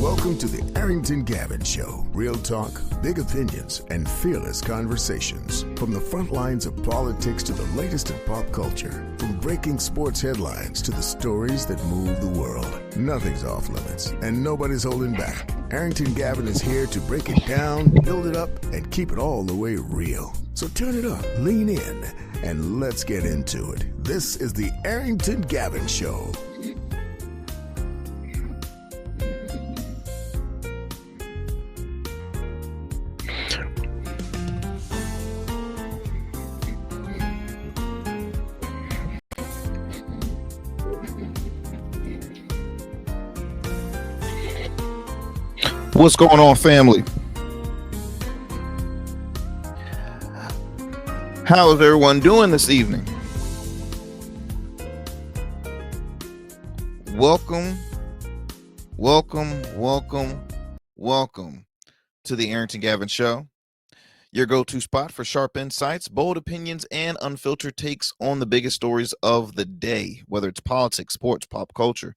Welcome to the Arrington Gavin Show. Real talk, big opinions, and fearless conversations. From the front lines of politics to the latest in pop culture. From breaking sports headlines to the stories that move the world. Nothing's off limits, and nobody's holding back. Arrington Gavin is here to break it down, build it up, and keep it all the way real. So turn it up, lean in, and let's get into it. This is the Arrington Gavin Show. What's going on, family? How is everyone doing this evening? Welcome to the Arrington Gavin Show, your go-to spot for sharp insights, bold opinions, and unfiltered takes on the biggest stories of the day, whether it's politics, sports, pop culture,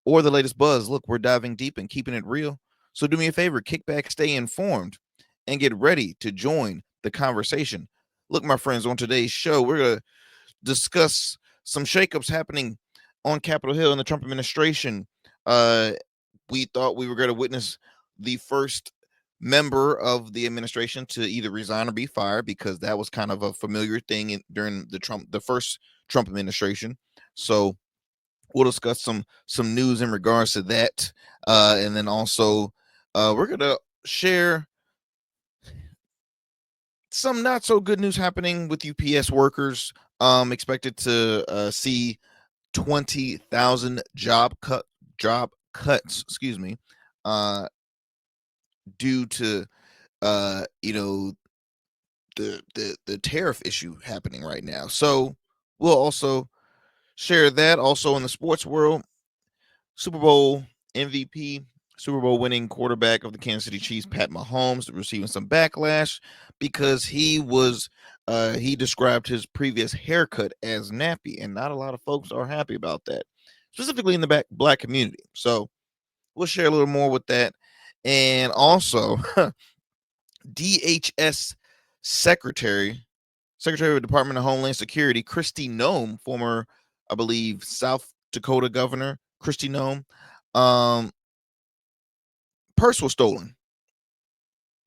or the latest buzz. Look, we're diving deep and keeping it real. So do me a favor, kick back, stay informed, and get ready to join the conversation. Look, my friends, on today's show, we're going to discuss some shakeups happening on Capitol Hill in the Trump administration. We thought we were going to witness the first member of the administration to either resign or be fired, because that was kind of a familiar thing during the first Trump administration. So we'll discuss some news in regards to that, and then also we're going to share some not so good news happening with UPS workers. Expected to see 20,000 job cuts, due to the tariff issue happening right now. So we'll also share that. Also in the sports world, Super Bowl MVP, Super Bowl winning quarterback of the Kansas City Chiefs, Pat Mahomes, receiving some backlash because he described his previous haircut as nappy, and not a lot of folks are happy about that, specifically in the black community. So we'll share a little more with that. And also DHS Secretary of the Department of Homeland Security, Kristi Noem, former, I believe, South Dakota Governor Kristi Noem, purse was stolen.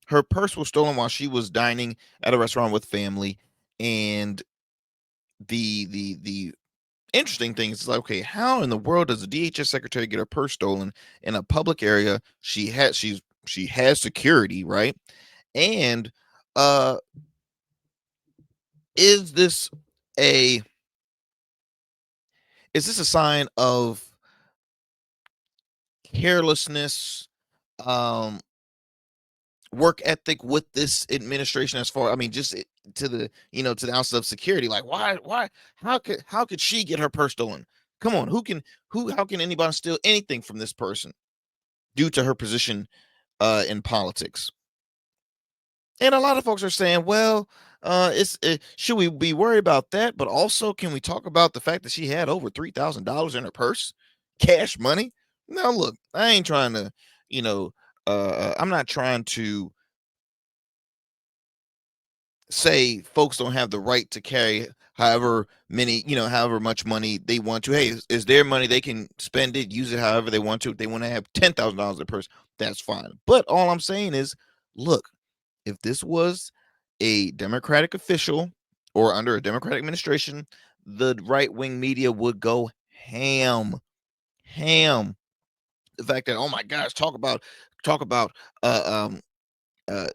Her purse was stolen while she was dining at a restaurant with family. And the interesting thing is, like, okay, how in the world does the DHS secretary get her purse stolen in a public area? She has security, right? And is this a sign of carelessness, work ethic with this administration, as far, I mean, just to the ounce of security? Like, why how could she get her purse stolen? Come on, how can anybody steal anything from this person due to her position in politics? And a lot of folks are saying, well, should we be worried about that? But also, can we talk about the fact that she had over $3,000 in her purse, cash money? Now, look, I ain't trying to, I'm not trying to say folks don't have the right to carry however much money they want to. Hey, is their money, they can spend it, use it however they want to. If they want to have $10,000 in their purse, that's fine. But all I'm saying is, look, if this was a Democratic official or under a Democratic administration, the right-wing media would go ham. The fact that, oh my gosh, talk about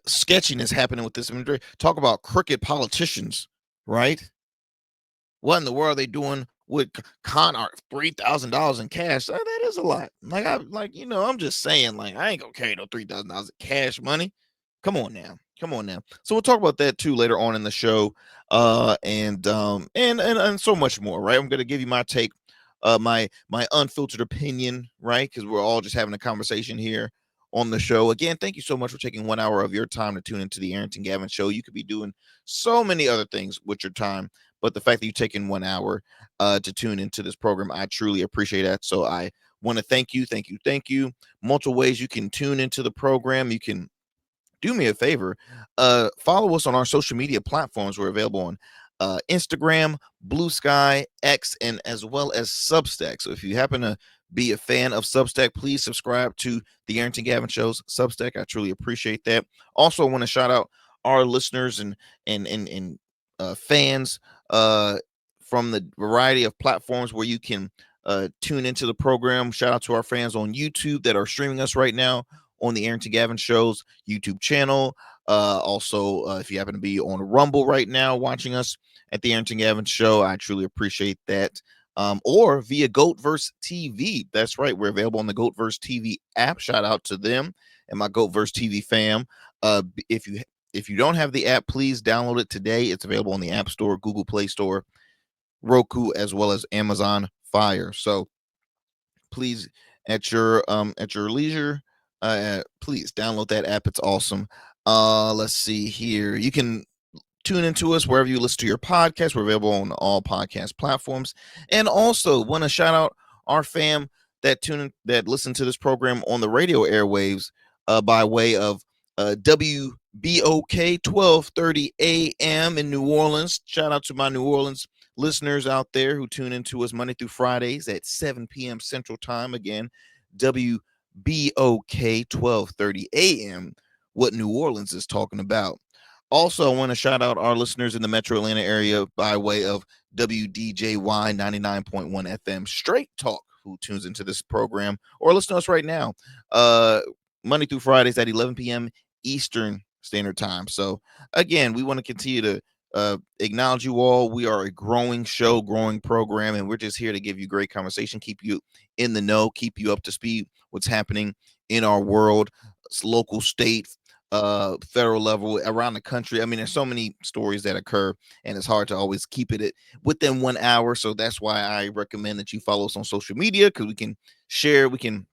sketchiness happening with this administration. Talk about crooked politicians, right? What in the world are they doing with con art? $3,000 in cash. That is a lot. I'm just saying, like, I ain't gonna carry no $3,000 in cash money. Come on now. So we'll talk about that too later on in the show, and so much more. Right? I'm gonna give you my take, my unfiltered opinion, right? Because we're all just having a conversation here on the show. Again, thank you so much for taking 1 hour of your time to tune into the Arrington Gavin Show. You could be doing so many other things with your time, but the fact that you've taken 1 hour to tune into this program, I truly appreciate that. So I Want to thank you. Multiple ways you can tune into the program. You can do me a favor, follow us on our social media platforms. We're available on Instagram, Blue Sky, X, and as well as Substack. So if you happen to be a fan of Substack, please subscribe to the Arrington Gavin Show's Substack. I truly appreciate that. Also, I want to shout out our listeners and fans from the variety of platforms where you can tune into the program. Shout out to our fans on YouTube that are streaming us right now on the Arrington Gavin Show's YouTube channel. Also, if you happen to be on Rumble right now watching us at the Arrington Gavin Show, I truly appreciate that. Or via Goatverse TV. That's right. We're available on the Goatverse TV app. Shout out to them and my Goatverse TV fam. If you don't have the app, please download it today. It's available on the App Store, Google Play Store, Roku, as well as Amazon Fire. So please, at your leisure, please download that app. It's awesome. Let's see here. You can tune into us wherever you listen to your podcast. We're available on all podcast platforms. And also want to shout out our fam that listen to this program on the radio airwaves by way of WBOK 1230 AM in New Orleans. Shout out to my New Orleans listeners out there who tune into us Monday through Fridays at 7 p.m. Central Time. Again, WBOK 1230 AM, what New Orleans is talking about. Also, I want to shout out our listeners in the Metro Atlanta area by way of WDJY 99.1 FM Straight Talk, who tunes into this program or listen to us right now, Monday through Fridays at 11 p.m. Eastern Standard Time. So, again, we want to continue to acknowledge you all. We are a growing show, growing program, and we're just here to give you great conversation, keep you in the know, keep you up to speed what's happening in our world, local, state, federal level, around the country. I mean, there's so many stories that occur, and it's hard to always keep it within 1 hour. So that's why I recommend that you follow us on social media, because we can share, we can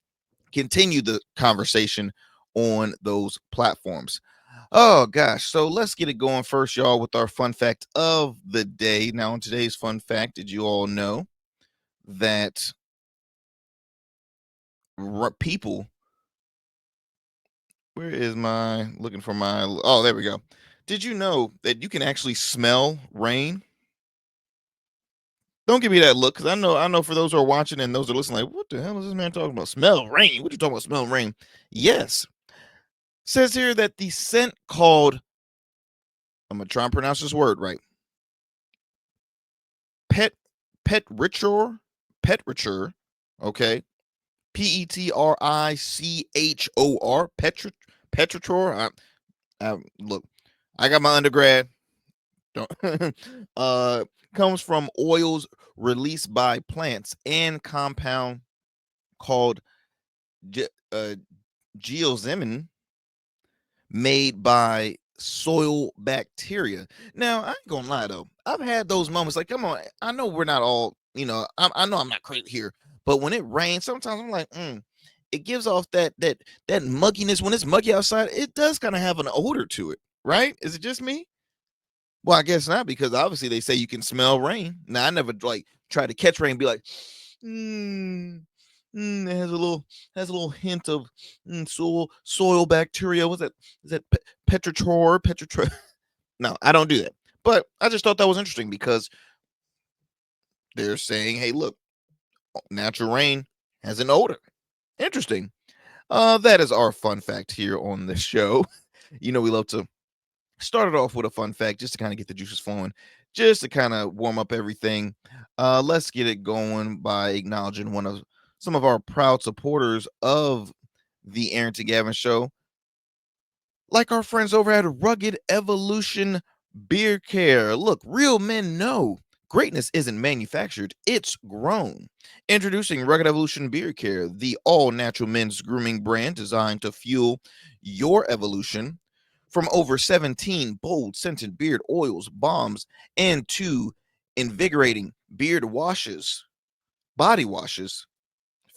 continue the conversation on those platforms. Oh gosh, so let's get it going first, y'all, with our fun fact of the day. Now, in today's fun fact, did you all know that people, where is my looking for my, oh, there we go. Did you know that you can actually smell rain? Don't give me that look, because I know for those who are watching and those who are listening, like, what the hell is this man talking about? Smell rain? What you talking about? Smell rain? Yes. Says here that the scent called, I'm gonna try and pronounce this word right. Petrichor, okay. Petrichor, Petrichor. Look, I got my undergrad. Don't comes from oils released by plants and compound called geosmin made by soil bacteria. Now, I ain't gonna lie though, I've had those moments like, come on, I know we're not all, I know I'm not crazy here, but when it rains, sometimes I'm like, it gives off that mugginess. When it's muggy outside, it does kind of have an odor to it, right? Is it just me? Well, I guess not, because obviously they say you can smell rain. Now, I never like try to catch rain and be like, it has a little hint of soil bacteria. What's that? Is that petrichor? No, I don't do that. But I just thought that was interesting, because they're saying, hey, look, natural rain has an odor. Interesting. That is our fun fact here on the show. We love to start it off with a fun fact just to kind of get the juices flowing, just to kind of warm up everything. Let's get it going by acknowledging some of our proud supporters of the Arrington Gavin Show, like our friends over at Rugged Evolution Beard Care. Look, real men know greatness isn't manufactured, it's grown. Introducing Rugged Evolution Beard Care, the all-natural men's grooming brand designed to fuel your evolution. From over 17 bold scented beard oils, balms, and 2 invigorating beard washes, body washes,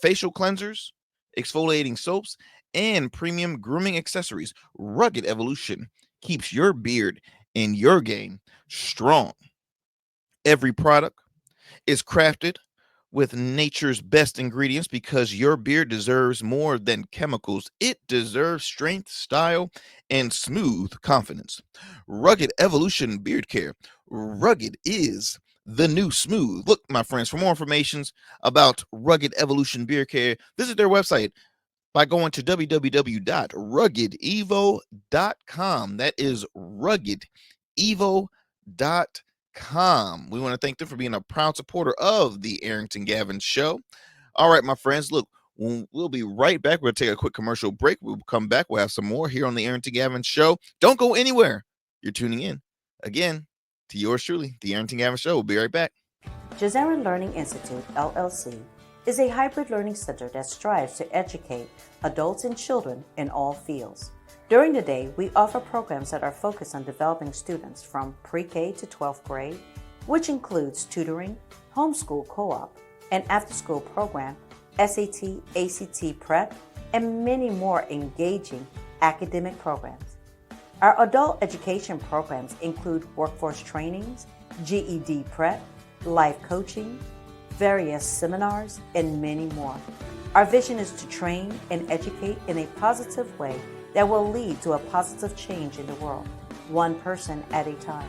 facial cleansers, exfoliating soaps, and premium grooming accessories, Rugged Evolution keeps your beard and your game strong. Every product is crafted with nature's best ingredients because your beard deserves more than chemicals. It deserves strength, style, and smooth confidence. Rugged Evolution Beard Care. Rugged is the new smooth. Look, my friends, for more information about Rugged Evolution Beard Care, visit their website by going to www.ruggedevo.com. That is ruggedevo.com. We want to thank them for being a proud supporter of the Arrington Gavin Show. All right, my friends, look, we'll be right back. We'll take a quick commercial break. We'll come back. We'll have some more here on the Arrington Gavin Show. Don't go anywhere. You're tuning in again to yours truly, the Arrington Gavin Show. We'll be right back. Jazera Learning Institute, LLC, is a hybrid learning center that strives to educate adults and children in all fields. During the day, we offer programs that are focused on developing students from pre-K to 12th grade, which includes tutoring, homeschool co-op, an after-school program, SAT, ACT prep, and many more engaging academic programs. Our adult education programs include workforce trainings, GED prep, life coaching, various seminars, and many more. Our vision is to train and educate in a positive way that will lead to a positive change in the world, one person at a time.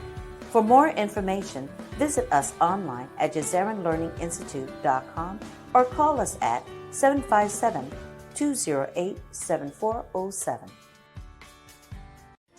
For more information, visit us online at JazeranLearningInstitute.com or call us at 757-208-7407.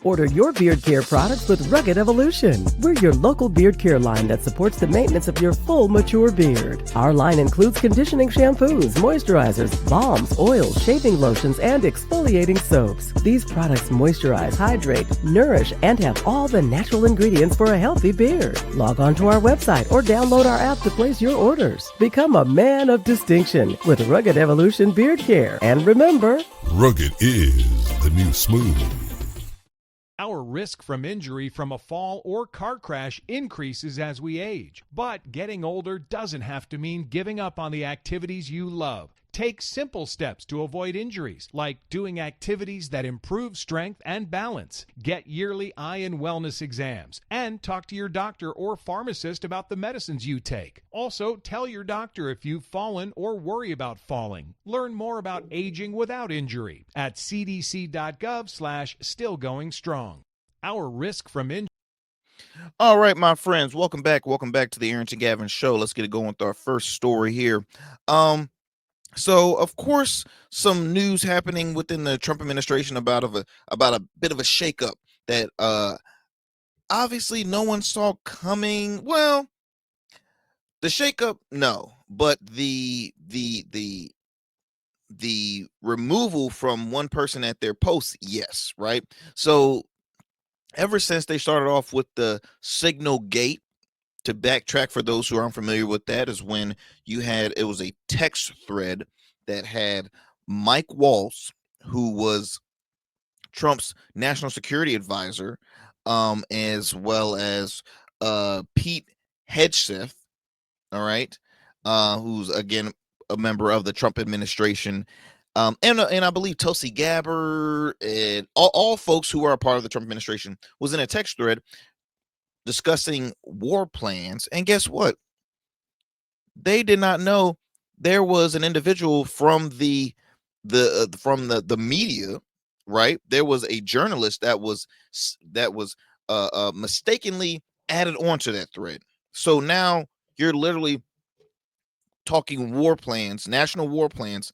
Order your beard care products with Rugged Evolution. We're your local beard care line that supports the maintenance of your full, mature beard. Our line includes conditioning shampoos, moisturizers, balms, oils, shaving lotions, and exfoliating soaps. These products moisturize, hydrate, nourish, and have all the natural ingredients for a healthy beard. Log on to our website or download our app to place your orders. Become a man of distinction with Rugged Evolution Beard Care. And remember, Rugged is the new smooth. Our risk from injury from a fall or car crash increases as we age. But getting older doesn't have to mean giving up on the activities you love. Take simple steps to avoid injuries, like doing activities that improve strength and balance. Get yearly eye and wellness exams, and talk to your doctor or pharmacist about the medicines you take. Also, tell your doctor if you've fallen or worry about falling. Learn more about aging without injury at cdc.gov/stillgoingstrong. Our risk from injury. All right, my friends, welcome back. Welcome back to the Arrington Gavin Show. Let's get it going with our first story here. So, of course, some news happening within the Trump administration about a bit of a shakeup that obviously no one saw coming. Well, the shakeup, no, but the removal from one person at their post, yes, right? So, ever since they started off with the Signal Gate, to backtrack for those who are unfamiliar with that, is when it was a text thread that had Mike Waltz, who was Trump's national security advisor, as well as Pete Hegseth, all right, who's again a member of the Trump administration, and I believe Tulsi Gabbard and all folks who are a part of the Trump administration was in a text thread discussing war plans. And guess what? They did not know there was an individual from the media, right? There was a journalist that was mistakenly added onto that thread. So now you're literally talking war plans, national war plans,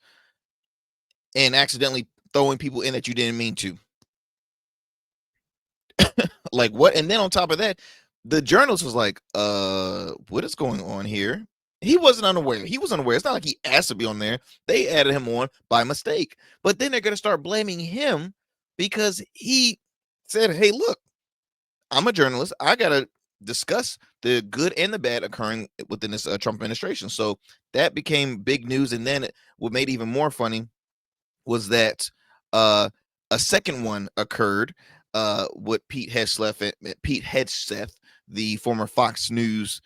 and accidentally throwing people in that you didn't mean to. Like what? And then on top of that, the journalist was like, what is going on here? He wasn't unaware. He was unaware. It's not like he asked to be on there. They added him on by mistake. But then they're going to start blaming him because he said, hey, look, I'm a journalist. I got to discuss the good and the bad occurring within this Trump administration. So that became big news. And then what made it even more funny was that a second one occurred with Pete Hegseth, the former Fox News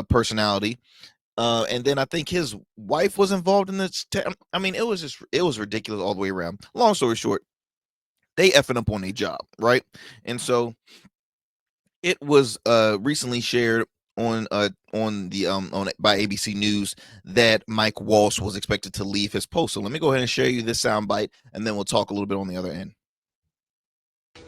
personality, and then I think his wife was involved in this. I mean, it was ridiculous all the way around. Long story short, they effing up on a job, right? And so it was recently shared on by ABC News that Mike Waltz was expected to leave his post. So let me go ahead and share you this soundbite, and then we'll talk a little bit on the other end.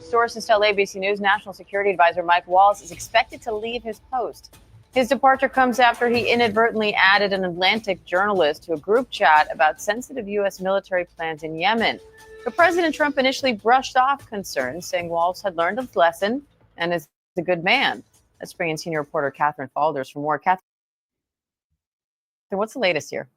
Sources tell ABC News National Security Advisor Mike Waltz is expected to leave his post. His departure comes after he inadvertently added an Atlantic journalist to a group chat about sensitive U.S. military plans in Yemen. But President Trump initially brushed off concerns, saying Waltz had learned his lesson and is a good man. Let's bring in senior reporter Catherine Falders for more. Catherine, what's the latest here?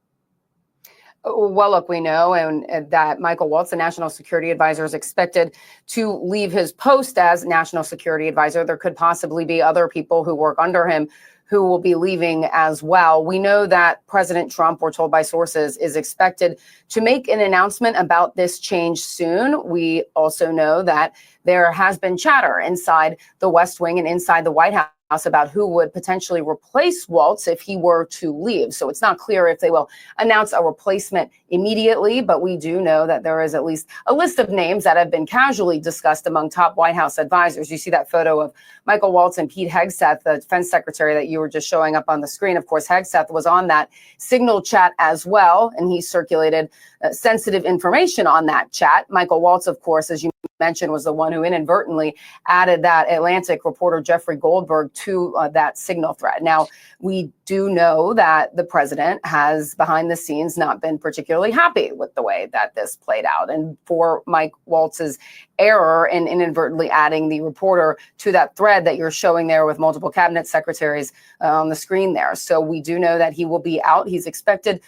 Well, look, we know that Michael Waltz, the National Security Advisor, is expected to leave his post as National Security Advisor. There could possibly be other people who work under him who will be leaving as well. We know that President Trump, we're told by sources, is expected to make an announcement about this change soon. We also know that there has been chatter inside the West Wing and inside the White House about who would potentially replace Waltz if he were to leave. So it's not clear if they will announce a replacement immediately, but we do know that there is at least a list of names that have been casually discussed among top White House advisors. You see that photo of Michael Waltz and Pete Hegseth, the defense secretary that you were just showing up on the screen. Of course, Hegseth was on that Signal chat as well, and he circulated sensitive information on that chat. Michael Waltz, of course, as you mentioned, was the one who inadvertently added that Atlantic reporter Jeffrey Goldberg to that Signal thread. Now, we do know that the president has behind the scenes not been particularly happy with the way that this played out. And for Mike Waltz's error in inadvertently adding the reporter to that thread that you're showing there with multiple cabinet secretaries on the screen there. So we do know that he will be out. He's expected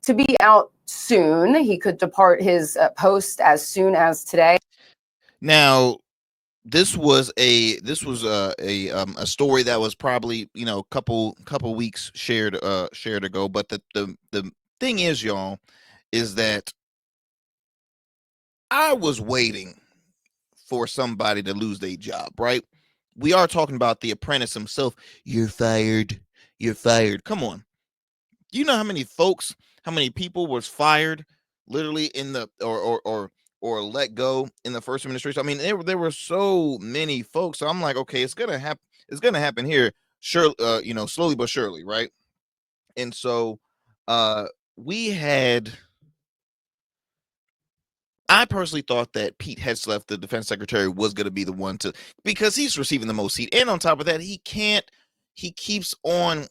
to be out soon. He could depart his post as soon as today. Now, this was a story that was probably, you know, couple weeks shared ago. But the thing is, y'all, is that I was waiting for somebody to lose their job, right? We are talking about the apprentice himself. You're fired. You're fired. Come on. Do you know how many people was fired literally in the or let go in the first administration? I mean, there were so many folks. So I'm like, okay, it's gonna happen here, sure, slowly but surely, right? And so I personally thought that Pete Hegseth, the defense secretary, was going to be the one to, because he's receiving the most heat, and on top of that, he keeps on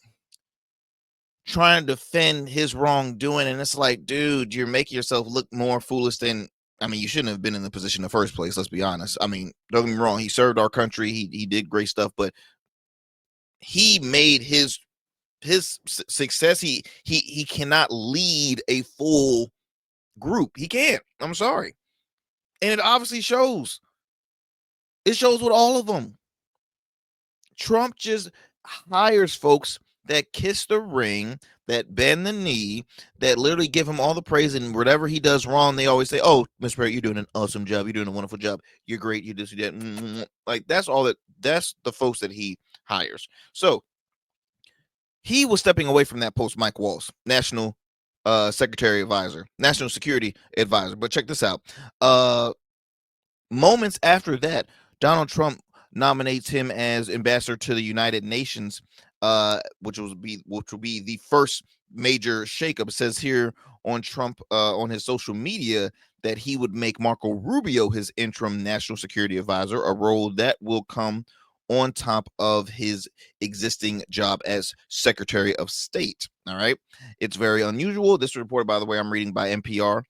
trying to defend his wrongdoing, and it's like, dude, you're making yourself look more foolish than, I mean, you shouldn't have been in the position in the first place. Let's be honest. I mean, don't get me wrong. He served our country. He did great stuff, but he made his success. He cannot lead a full group. He can't. I'm sorry. And it obviously shows. It shows with all of them. Trump just hires folks that kiss the ring, that bend the knee, that literally give him all the praise, and whatever he does wrong, they always say, "Oh, Mr. Perry, you're doing an awesome job. You're doing a wonderful job. You're great. You this, you that." Like, that's the folks that he hires. So he was stepping away from that post, Mike Waltz, National Secretary Advisor, National Security Advisor. But check this out. Moments after that, Donald Trump nominates him as ambassador to the United Nations, which will be the first major shakeup. It says here on Trump on his social media that he would make Marco Rubio his interim national security advisor, a role that will come on top of his existing job as Secretary of State. All right. It's very unusual. This report, by the way, I'm reading by NPR.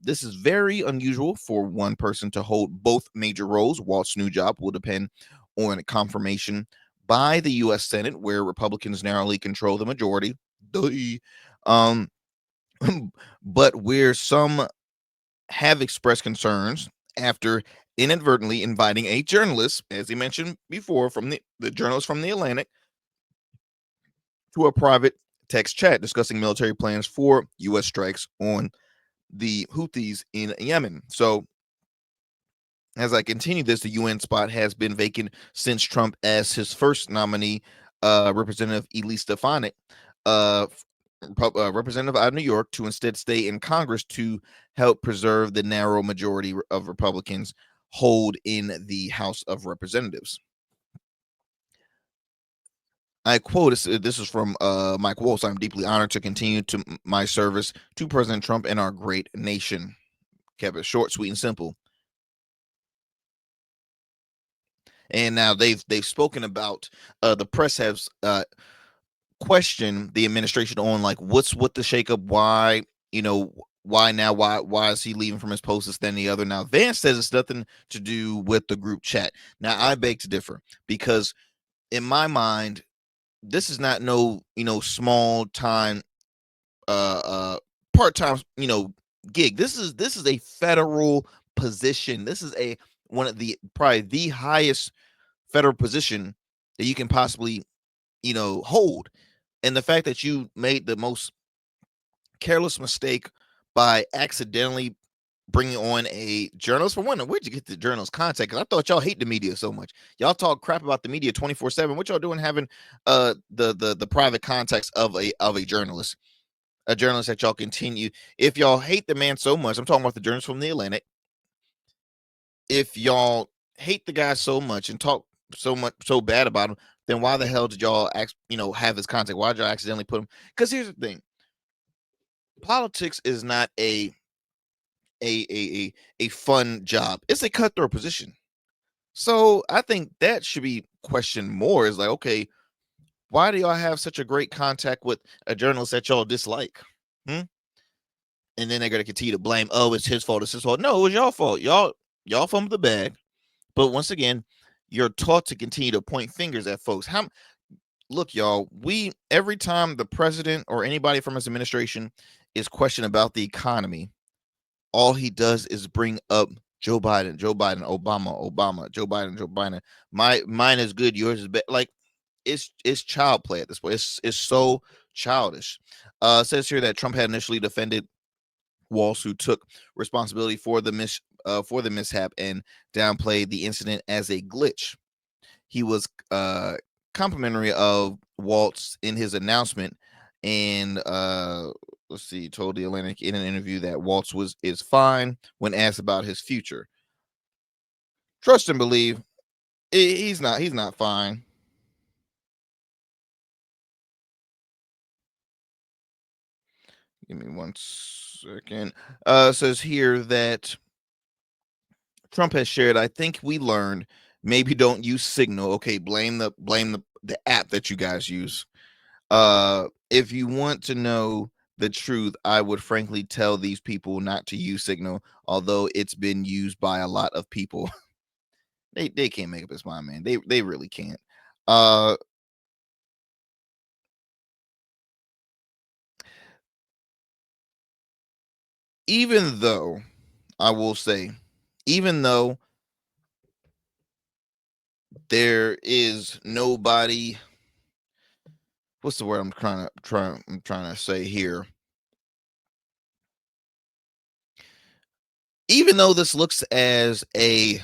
This is very unusual for one person to hold both major roles. Walt's new job will depend on confirmation by the U.S. Senate, where Republicans narrowly control the majority. But where some have expressed concerns after inadvertently inviting a journalist, as he mentioned before, from the journalist from the Atlantic, to a private text chat discussing military plans for U.S. strikes on the Houthis in Yemen. So as I continue this, the UN spot has been vacant since Trump asked his first nominee, Representative Elise Stefanik, representative out of New York, to instead stay in Congress to help preserve the narrow majority of Republicans hold in the House of Representatives. I quote, this is from Mike Waltz. I'm deeply honored to continue to my service to President Trump and our great nation. Kept it short, sweet, and simple. And now they've spoken about the press has questioned the administration on like what's with the shakeup, why why now, why is he leaving from his post, this, then the other. Now Vance says it's nothing to do with the group chat. Now I beg to differ, because in my mind this is not no small time part-time gig. This is a federal position. This is a one of the probably the highest federal position that you can possibly hold. And the fact that you made the most careless mistake by accidentally bringing on a journalist, for one, where'd you get the journalist contact? Because I thought y'all hate the media so much. Y'all talk crap about the media 24/7. What y'all doing having the private contacts of a journalist, that y'all continue? If y'all hate the man so much, I'm talking about the journalist from the Atlantic. If y'all hate the guy so much and talk so bad about him, then why the hell did y'all have his contact? Why did y'all accidentally put him? Because here's the thing: politics is not a fun job. It's a cutthroat position. So I think that should be questioned more. Is like, okay, why do y'all have such a great contact with a journalist that y'all dislike? And then they're gonna continue to blame, oh, it's his fault, it's his fault. No, it was y'all fault. Y'all fumbled the bag. But once again, you're taught to continue to point fingers at folks. Look, y'all, every time the president or anybody from his administration is questioned about the economy, all he does is bring up Joe Biden, Obama, Joe Biden. Mine is good, yours is bad. Like, it's child play at this point. It's so childish. It says here that Trump had initially defended Walsh, who took responsibility for the mishap and downplayed the incident as a glitch. He was complimentary of Waltz in his announcement, and let's see, told the Atlantic in an interview that Waltz is fine when asked about his future. Trust and believe, he's not fine. Give me 1 second. Says here that Trump has shared, I think we learned, maybe don't use Signal. Okay, blame the app that you guys use. If you want to know the truth, I would frankly tell these people not to use Signal, although it's been used by a lot of people. they can't make up his mind, man. They really can't. Even though I will say, even though there is nobody, what's the word I'm trying to say here? Even though this looks as a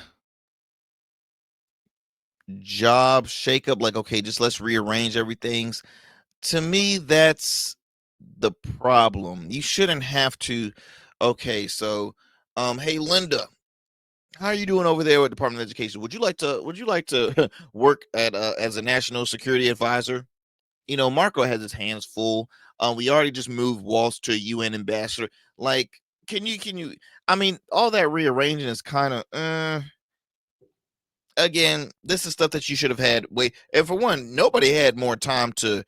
job shakeup, like, okay, just let's rearrange everything. To me, that's the problem. You shouldn't have to. Okay, so, hey Linda, how are you doing over there with Department of Education? Would you like to work at as a national security advisor? Marco has his hands full. We already just moved Waltz to UN ambassador. Like, can you? I mean, all that rearranging is kind of. Again, this is stuff that you should have had. And for one, nobody had more time to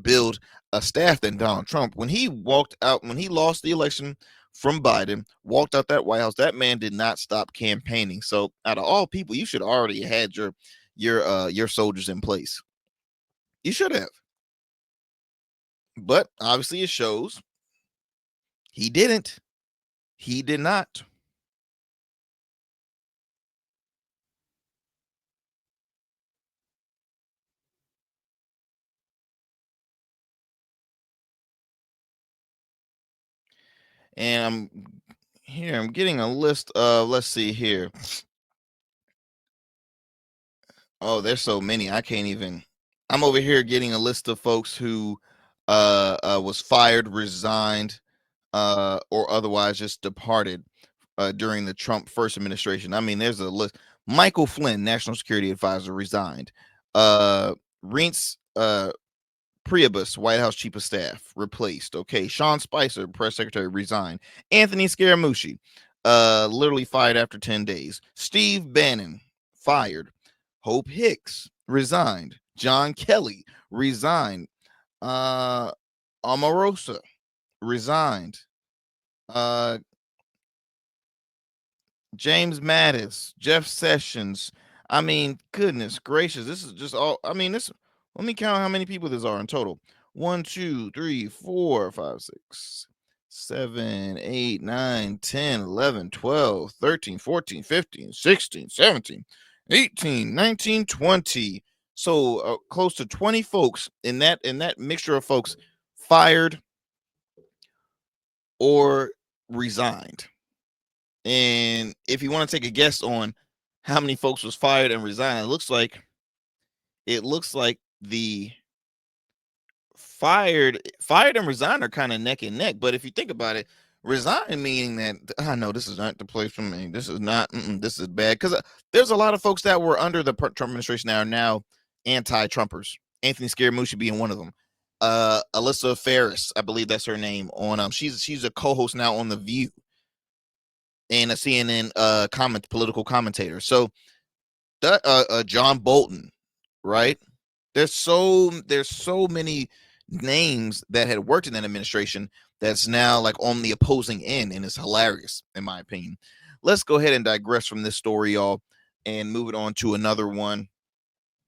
build a staff than Donald Trump. When he lost the election from Biden, walked out that White House, that man did not stop campaigning. So out of all people, you should already had your soldiers in place. You should have. But obviously it shows he didn't. He did not. And I'm getting a list of, let's see here. Oh, there's so many. I'm over here getting a list of folks who was fired, resigned, or otherwise just departed during the Trump first administration. I mean, there's a list. Michael Flynn, National Security Advisor, resigned. Reince Priebus, White House Chief of Staff, replaced. Okay. Sean Spicer, Press Secretary, resigned. Anthony Scaramucci, literally fired after 10 days. Steve Bannon, fired. Hope Hicks, resigned. John Kelly, resigned. Omarosa, resigned. James Mattis, Jeff Sessions. I mean, goodness gracious, this is just all. I mean, this. Let me count how many people there are in total. 1, 2, 3, 4, 5, 6, 7, 8, 9, 10, 11, 12, 13, 14, 15, 16, 17, 18, 19, 20. So close to 20 folks in that mixture of folks fired or resigned. And if you want to take a guess on how many folks was fired and resigned, it looks like the fired and resigned are kind of neck and neck. But if you think about it, resign meaning that I know this is not the place for me. This is not. This is bad, because there's a lot of folks that were under the Trump administration that are now anti-Trumpers. Anthony Scaramucci being one of them. Alyssa Ferris, I believe that's her name. On she's a co-host now on The View, and a CNN political commentator. So that John Bolton, right? There's so many names that had worked in that administration that's now like on the opposing end, and it's hilarious in my opinion. Let's go ahead and digress from this story, y'all, and move it on to another one.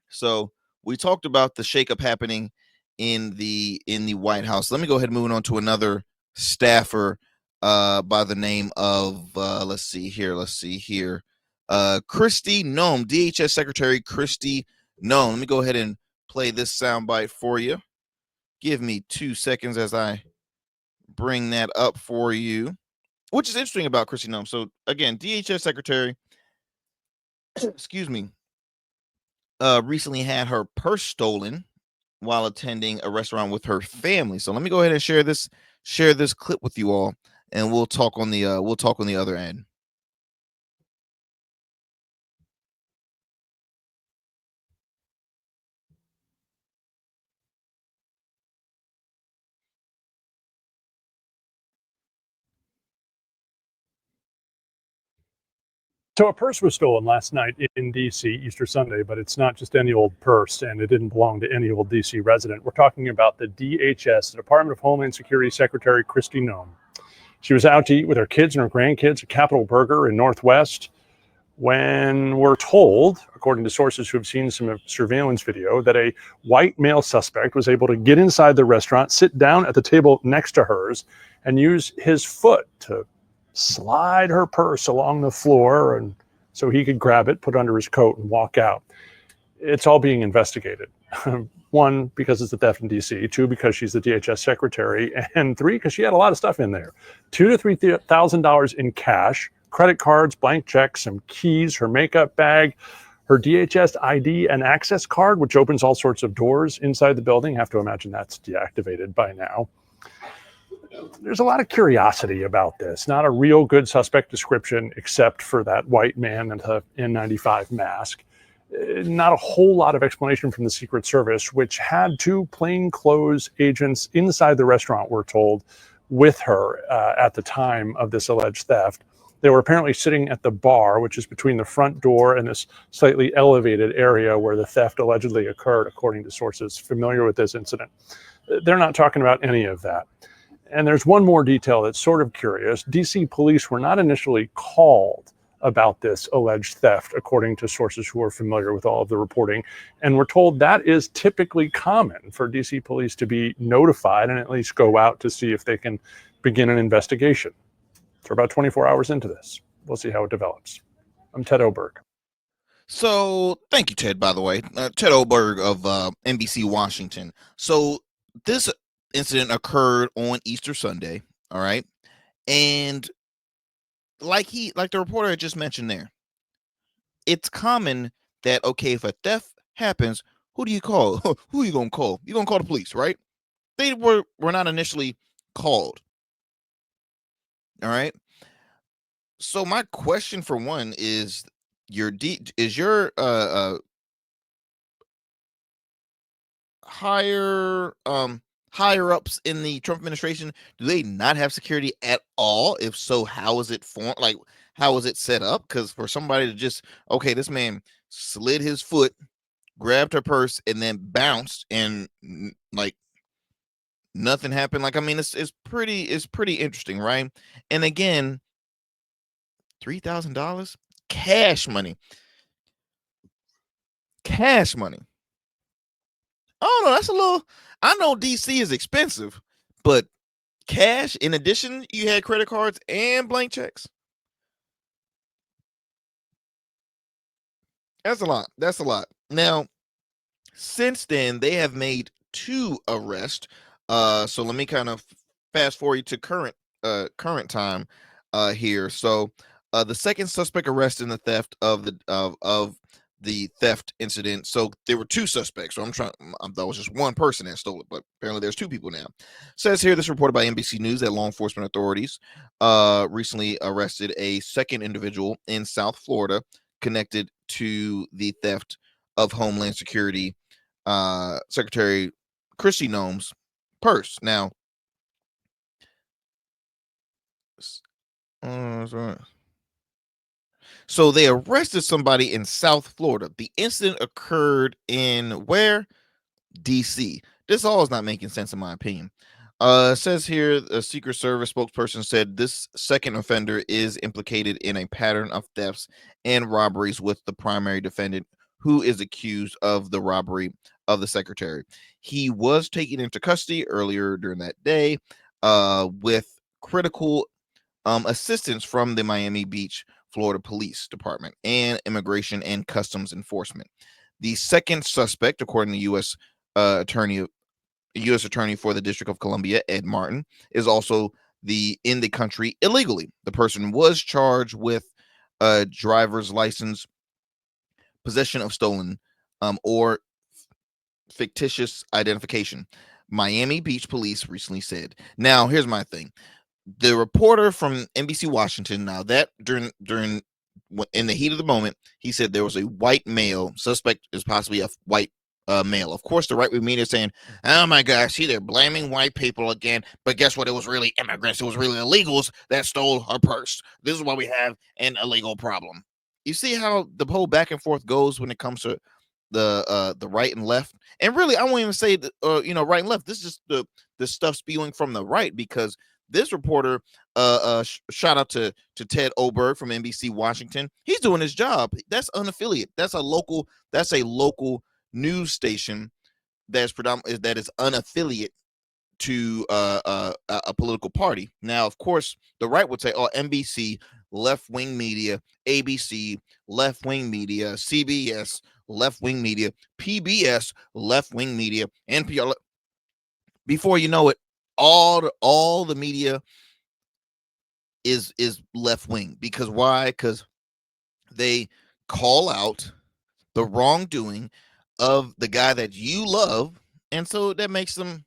So we talked about the shakeup happening in the White House. Let me go ahead and move on to another staffer by the name of let's see here. Kristi Noem, DHS Secretary Kristi Noem. Let me go ahead and play this soundbite for you. Give me 2 seconds as I bring that up for you, which is interesting about Kristi Noem. So again, DHS Secretary, excuse me, recently had her purse stolen while attending a restaurant with her family. So let me go ahead and share this clip with you all, and we'll talk on the other end. So a purse was stolen last night in D.C., Easter Sunday, but it's not just any old purse, and it didn't belong to any old D.C. resident. We're talking about the DHS, the Department of Homeland Security Secretary Kristi Noem. She was out to eat with her kids and her grandkids at Capitol Burger in Northwest when we're told, according to sources who have seen some surveillance video, that a white male suspect was able to get inside the restaurant, sit down at the table next to hers, and use his foot to slide her purse along the floor, and so he could grab it, put it under his coat, and walk out. It's all being investigated. 1, because it's a theft in D.C. 2, because she's the DHS secretary, and 3, because she had a lot of stuff in there. $2,000 to $3,000 in cash, credit cards, blank checks, some keys, her makeup bag, her DHS ID and access card, which opens all sorts of doors inside the building. I have to imagine that's deactivated by now. There's a lot of curiosity about this. Not a real good suspect description, except for that white man in the N95 mask. Not a whole lot of explanation from the Secret Service, which had 2 plainclothes agents inside the restaurant, we're told, with her at the time of this alleged theft. They were apparently sitting at the bar, which is between the front door and this slightly elevated area where the theft allegedly occurred, according to sources familiar with this incident. They're not talking about any of that. And there's one more detail that's sort of curious. DC police were not initially called about this alleged theft, according to sources who are familiar with all of the reporting. And we're told that is typically common for DC police to be notified and at least go out to see if they can begin an investigation. So we're about 24 hours into this. We'll see how it develops. I'm Ted Oberg. So thank you, Ted, by the way. Ted Oberg of NBC Washington. So this incident occurred on Easter Sunday, all right? And like the reporter had just mentioned there, it's common that, okay, if a theft happens, who do you call? Who are you going to call? You're going to call the police, right? They were not initially called. All right? So my question for one is your higher ups in the Trump administration, do they not have security at all? If so, how is it formed? Like, how is it set up? Because for somebody to just, okay, this man slid his foot, grabbed her purse, and then bounced, and like nothing happened. Like, I mean, it's pretty interesting, right? And again, $3,000 cash money. Cash money. Oh no, that's a little. I know DC is expensive, but cash. In addition, you had credit cards and blank checks. That's a lot. That's a lot. Now, since then, they have made 2 arrests. So let me kind of fast forward to current time here. So the second suspect arrested in the theft of the theft incident. So there were 2 suspects. So that was just one person that stole it, but apparently there's 2 people now. Says here, this reported by NBC News that law enforcement authorities recently arrested a second individual in South Florida connected to the theft of Homeland Security Secretary Kristi Noem's purse. Now, so they arrested somebody in South Florida. The incident occurred in where? DC. This all is not making sense in my opinion. It says here, a Secret Service spokesperson said this second offender is implicated in a pattern of thefts and robberies with the primary defendant, who is accused of the robbery of the secretary. He was taken into custody earlier during that day with critical assistance from the Miami Beach, Florida Police Department and Immigration and Customs Enforcement. The second suspect, according to U.S. Attorney for the District of Columbia, Ed Martin, is also in the country illegally. The person was charged with driver's license, possession of stolen or fictitious identification, Miami Beach Police recently said. Now, here's my thing. The reporter from NBC Washington, now that during in the heat of the moment, he said there was a white male suspect, is possibly a white male. Of course, the right-wing media is saying, oh my gosh, see, they're blaming white people again. But guess what? It was really immigrants. It was really illegals that stole her purse. This is why we have an illegal problem. You see how the whole back and forth goes when it comes to the right and left. And really, I won't even say right and left. This is just the stuff spewing from the right, because this reporter, shout out to Ted Oberg from NBC Washington. He's doing his job. That's unaffiliated. That's a local news station that is unaffiliated to a political party. Now, of course, the right would say, "Oh, NBC, left-wing media; ABC, left-wing media; CBS, left-wing media; PBS, left-wing media; NPR." Before you know it, all the media is left-wing. Because why? Because they call out the wrongdoing of the guy that you love, and so that makes them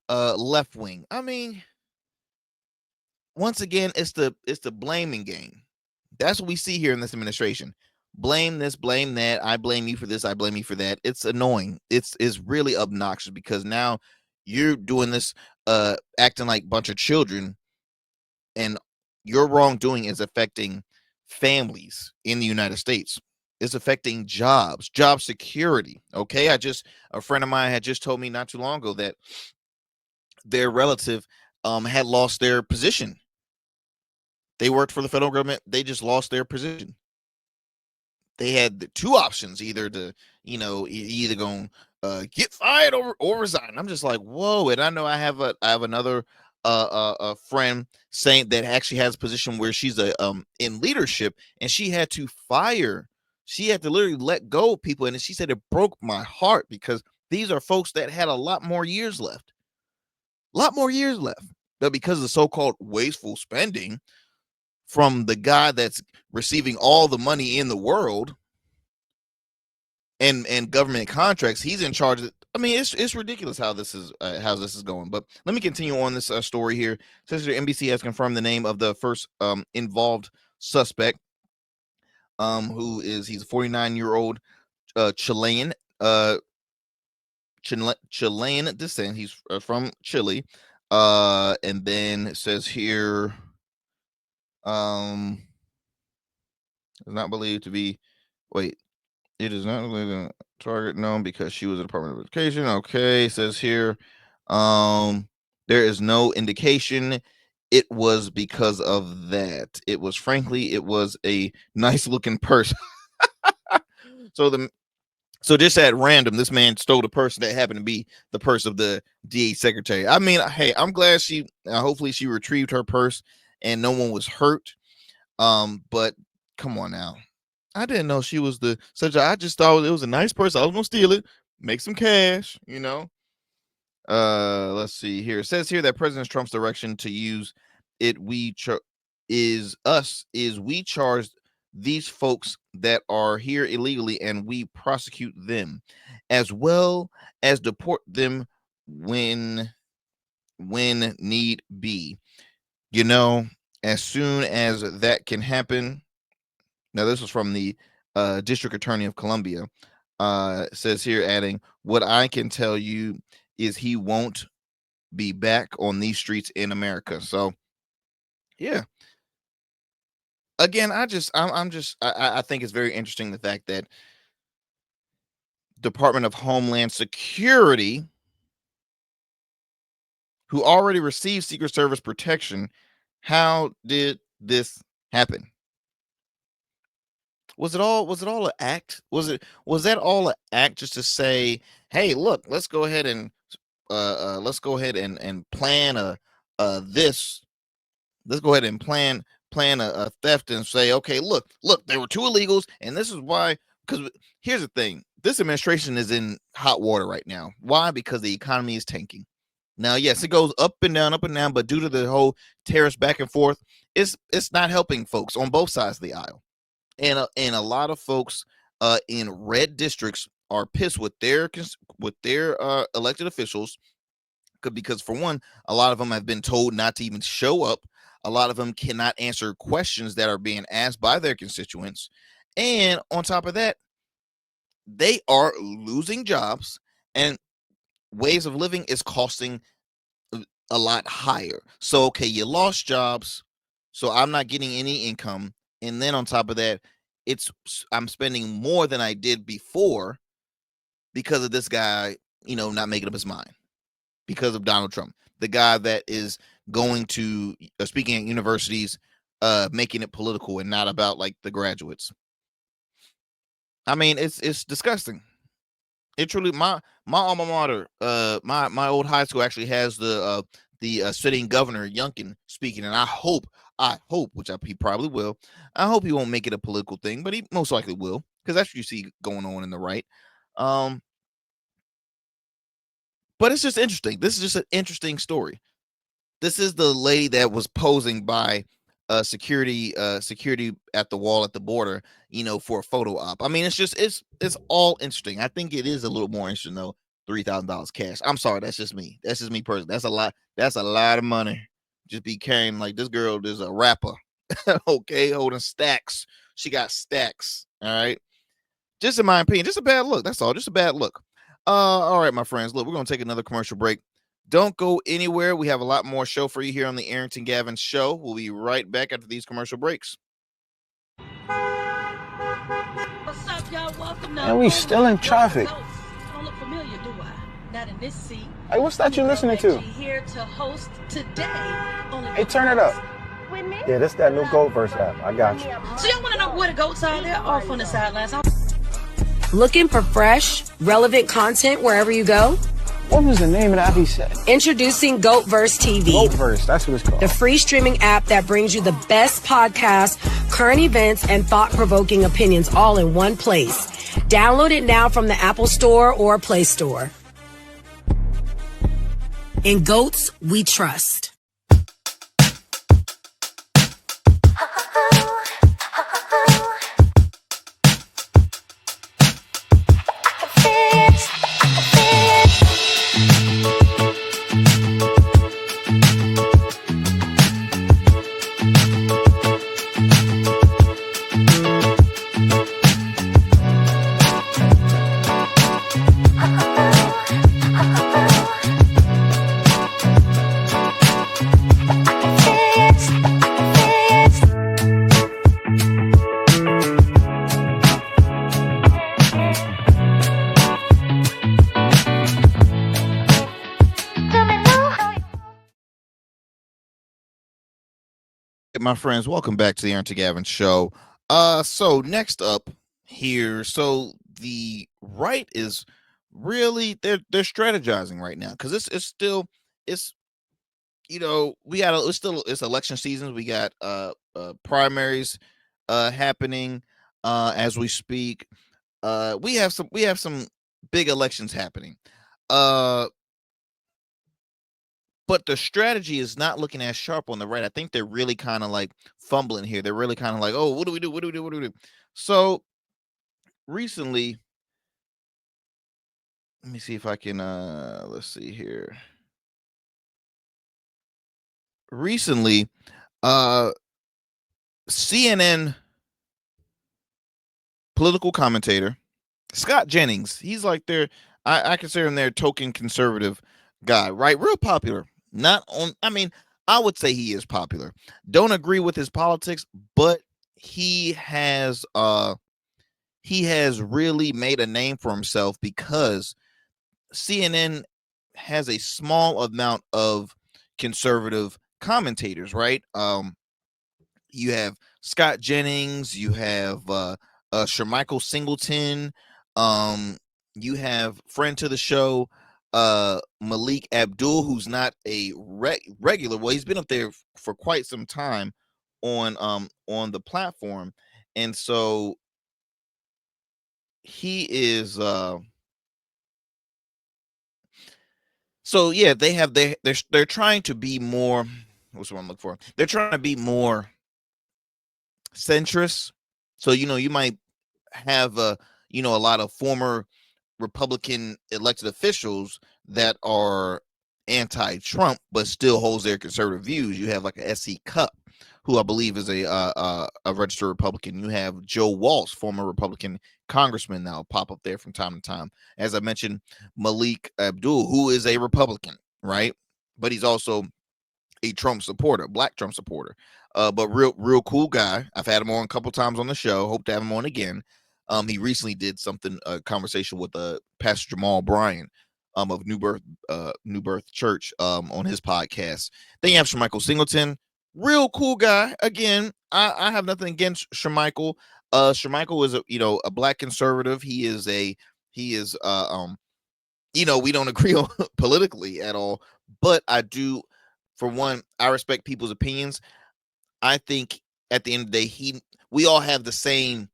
left-wing. I mean, once again, it's the blaming game. That's what we see here in this administration. Blame this, blame that. I blame you for this, I blame you for that. It's annoying. It's really obnoxious, because now you're doing this, acting like a bunch of children, and your wrongdoing is affecting families in the United States. It's affecting jobs, job security. Okay, a friend of mine had just told me not too long ago that their relative had lost their position. They worked for the federal government. They just lost their position. They had the 2 options, either to, either going get fired or resign. I'm just like, whoa. And I know I have another a friend saying that actually has a position where she's in leadership, and she had to literally let go of people. And she said it broke my heart, because these are folks that had a lot more years left. But because of the so-called wasteful spending from the guy that's receiving all the money in the world and government contracts, he's in charge of. I mean, it's ridiculous how this is going. But let me continue on this story here. It says NBC has confirmed the name of the first involved suspect, he's a 49-year-old Chilean Chilean descent. He's from Chile. And then it says here, is not believed to be. Wait, it is not believed in target known because she was at the Department of Education. Okay, it says here, there is no indication it was because of that. It was a nice looking purse. So just at random, this man stole the purse that happened to be the purse of the DHS secretary. I mean, hey, I'm glad hopefully she retrieved her purse and no one was hurt. But come on now. I didn't know she was I just thought it was a nice purse. I was gonna steal it, make some cash, you know. Let's see here. It says here that President Trump's direction to use it we charge these folks that are here illegally and we prosecute them, as well as deport them when need be. You know, as soon as that can happen. Now, this was from the District Attorney of Columbia. Says here, adding, what I can tell you is he won't be back on these streets in America. So, yeah. Again, I think it's very interesting the fact that Department of Homeland Security, who already received Secret Service protection, how did this happen? Was it all an act? Was that all an act just to say, hey, look, let's go ahead and plan this. Let's go ahead and plan a theft and say, okay, look, there were two illegals, and this is why. Because here's the thing: this administration is in hot water right now. Why? Because the economy is tanking. Now, yes, it goes up and down, but due to the whole tariffs back and forth, it's not helping folks on both sides of the aisle. And a lot of folks in red districts are pissed with their elected officials, because for one, a lot of them have been told not to even show up. A lot of them cannot answer questions that are being asked by their constituents. And on top of that, they are losing jobs, and ways of living is costing a lot higher. So, okay, you lost jobs, so I'm not getting any income. And then on top of that, I'm spending more than I did before because of this guy, not making up his mind, because of Donald Trump, the guy that is going to speaking at universities, making it political and not about like the graduates. I mean, it's disgusting. It truly, my alma mater, my old high school actually has the sitting governor Youngkin speaking, and I hope, which he probably will. I hope he won't make it a political thing, but he most likely will, because that's what you see going on in the right. But it's just interesting. This is just an interesting story. This is the lady that was posing by security at the wall at the border, for a photo op. I mean, it's all interesting. I think it is a little more interesting though. $3,000 cash. I'm sorry, that's just me. That's just me personally. That's a lot. That's a lot of money. Just be carrying like this girl is a rapper. Okay, holding stacks. She got stacks. All right. Just in my opinion, just a bad look. That's all. Just a bad look. All right, my friends. Look, we're gonna take another commercial break. Don't go anywhere. We have a lot more show for you here on the Arrington Gavin Show. We'll be right back after these commercial breaks. What's up, y'all? Welcome now. And we still in traffic. Don't look familiar, do I? Not in this seat. Hey, what's that you listening to? Here to host today. Hey, turn it up. With me? Yeah, this that new GoatVerse app. I got you. So y'all want to know where the goats are? They're off on the sidelines. Looking for fresh, relevant content wherever you go? What was the name of that he said? Introducing GoatVerse TV. GoatVerse, that's what it's called. The free streaming app that brings you the best podcasts, current events, and thought-provoking opinions all in one place. Download it now from the Apple Store or Play Store. In Goats, we trust. My friends, welcome back to the Arrington Gavin show. So next up here, so the right is really they're strategizing right now because it's still it's we got it's election season. We got primaries happening as we speak. We have some big elections happening. Uh But the strategy is not looking as sharp on the right. I think they're really kind of like fumbling here. They're really kind of like, oh, what do we do? What do we do? What do we do? So recently, let me see if I can let's see here. Recently, uh CNN political commentator Scott Jennings, he's like I consider him their token conservative guy, right? Real popular. Not on, I mean, I would say he is popular. Don't agree with his politics, but he has really made a name for himself because CNN has a small amount of conservative commentators, right? You have Scott Jennings, you have Shermichael Singleton, you have friend to the show, Malik Abdul, who's not a regular. Well, he's been up there for quite some time on the platform, and so he is so yeah, they're trying to be more, what's what I'm looking for? They're trying to be more centrist. So you might have a lot of former Republican elected officials that are anti-Trump but still holds their conservative views. You have like a S.C. Cupp, who I believe is a registered Republican. You have Joe Walsh, former Republican congressman, now pop up there from time to time. As I mentioned, Malik Abdul, who is a Republican, right? But he's also a Trump supporter, black Trump supporter. But real cool guy. I've had him on a couple times on the show. Hope to have him on again. He recently did a conversation with Pastor Jamal Bryan of New Birth Church on his podcast. Then you have Shermichael Singleton, real cool guy. Again, I have nothing against Shermichael. Shermichael is a black conservative. He is we don't agree on politically at all, but I do, for one, I respect people's opinions. I think at the end of the day, we all have the same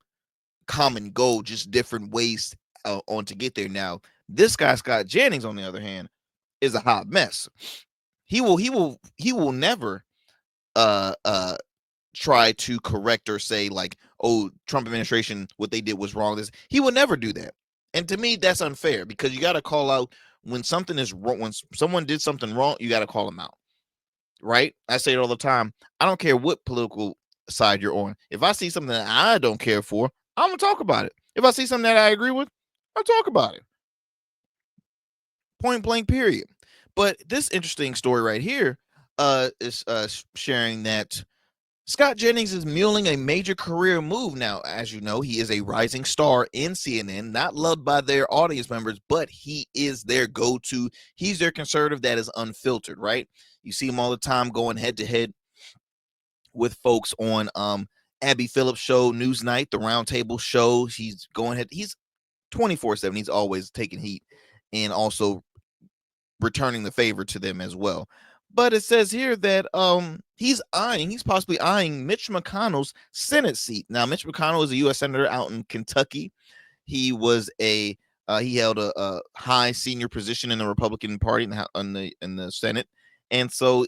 common goal, just different ways on to get there. Now, this guy Scott Jennings, on the other hand, is a hot mess. He will never try to correct or say like, oh, Trump administration, what they did was wrong. He will never do that. And to me, that's unfair because you got to call out when something is wrong. When someone did something wrong, you got to call them out. Right? I say it all the time. I don't care what political side you're on. If I see something that I don't care for, I'm gonna talk about it. If I see something that I agree with, I'll talk about it. Point blank, period. But this interesting story right here is sharing that Scott Jennings is mulling a major career move. Now, as you know, he is a rising star in CNN, not loved by their audience members, but he is their go-to. He's their conservative that is unfiltered, right? You see him all the time going head to head with folks on Abby Phillips' show, Newsnight, the Roundtable show. He's going ahead. He's 24/7. He's always taking heat and also returning the favor to them as well. But it says here that he's possibly eyeing Mitch McConnell's Senate seat. Now, Mitch McConnell is a U.S. senator out in Kentucky. He was he held a high senior position in the Republican Party in the Senate, and so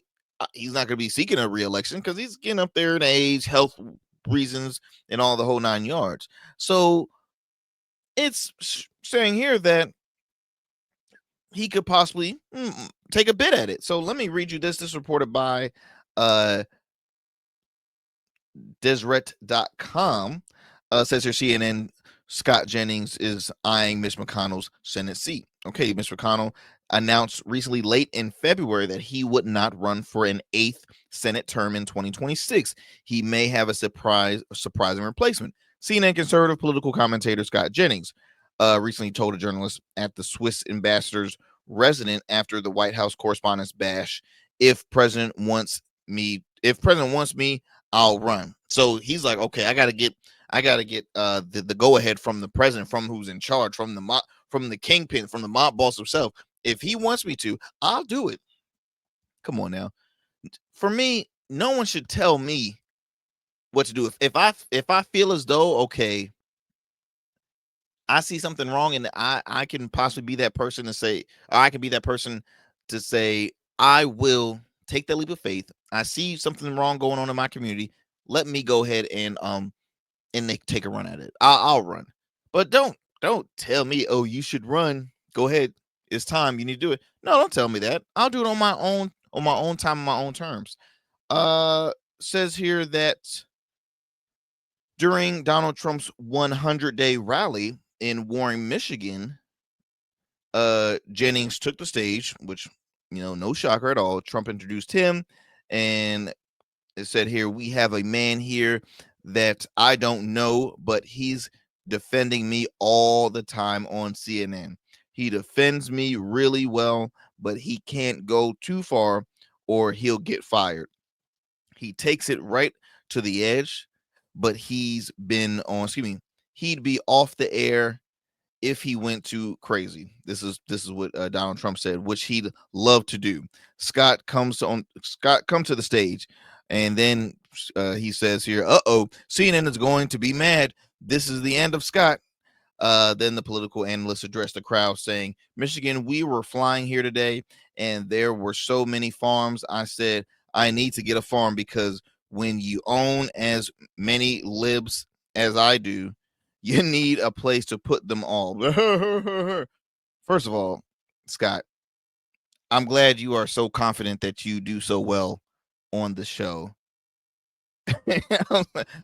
he's not going to be seeking a re-election because he's getting up there in age, health reasons, and all the whole 9 yards. So it's saying here that he could possibly take a bit at it. So let me read you this. This is reported by Deseret.com. Says here CNN Scott Jennings is eyeing Mitch McConnell's Senate seat. Okay, Mitch McConnell announced recently late in February that he would not run for an 8th Senate term in 2026. He may have a surprising replacement. CNN conservative political commentator Scott Jennings recently told a journalist at the Swiss ambassador's residence after the White House correspondence bash, if president wants me, I'll run. So he's like, okay, I gotta get the go ahead from the president, from who's in charge, from the kingpin, from the mob boss himself. If he wants me to, I'll do it. Come on now. For me, no one should tell me what to do. If I feel as though, okay, I see something wrong, and I can possibly be that person to say, or I can be that person to say, I will take that leap of faith. I see something wrong going on in my community. Let me go ahead and they take a run at it. I'll run, but don't tell me, oh, you should run. Go ahead, it's time. You need to do it. No, don't tell me that. I'll do it on my own time, on my own terms. Says here that during Donald Trump's 100-day rally in Warren, Michigan, Jennings took the stage, which, no shocker at all. Trump introduced him, and it said here, we have a man here that I don't know, but he's defending me all the time on CNN. He defends me really well, but he can't go too far or he'll get fired. He takes it right to the edge, but he'd be off the air if he went too crazy. This is what Donald Trump said, which he'd love to do. Scott comes to the stage, and then he says here, CNN is going to be mad. This is the end of Scott. Then the political analyst addressed the crowd saying, Michigan, we were flying here today, and there were so many farms. I said, I need to get a farm, because when you own as many libs as I do, you need a place to put them all. First of all, Scott, I'm glad you are so confident that you do so well on the show.